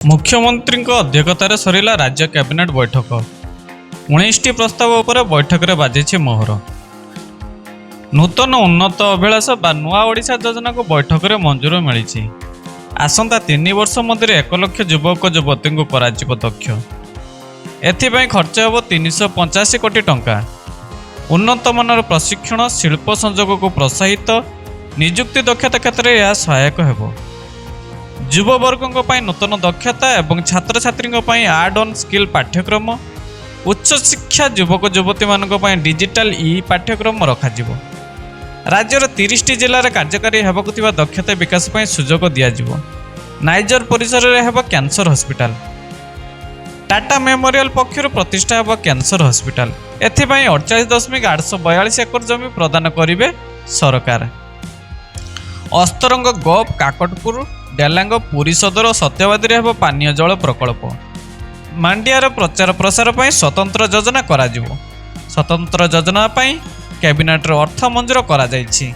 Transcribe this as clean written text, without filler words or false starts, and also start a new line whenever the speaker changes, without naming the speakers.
मुख्यमंत्री अध्यक्षतार सरिला राज्य कैबिनेट बैठक 19टी प्रस्ताव उपर बैठक में बाजी मोहर। नूतन उन्नत अभिलाष बा नुआ ओडिशा योजना को बैठक में मंजूर मिली। आसंता 3 वर्ष मध्य 1 लाख युवक युवती को कराजिब दक्ष। एथिपाई खर्च हेब 385 कोटी टंका। उन्नत मानर प्रशिक्षण शिल्प संयोग को प्रोत्साहित निजुक्ति दक्षता क्षेत्र में यह सहायक हेब। युववर्गों पर नूतन दक्षता एवं छात्र छात्री आड ऑन स्किल पाठ्यक्रम उच्च शिक्षा युवक युवती मानक डिजिटल ई पाठ्यक्रम रखाजिब। राज्यर 30टी जिले में कार्यकारी हेबाकु थिबा दक्षता विकास पर सुजोग दियाजिब। नाइजर परिसर में हेब कैंसर हॉस्पिटल। टाटा मेमोरियल पक्षर प्रतिष्ठा हेब कैंसर हॉस्पिटल। एथिपाई 48.842 एकर जमी प्रदान करिवे सरकार। अस्तरंग गप काकटपुर डेलांग पुरी सदर सत्यवादी हेब पानीय जल प्रकल्प। मांडियार प्रचार प्रसार पर स्वतंत्र योजना करा जिवो। स्वतंत्र योजना कैबिनेट अर्थ मंजूर करा जायछि।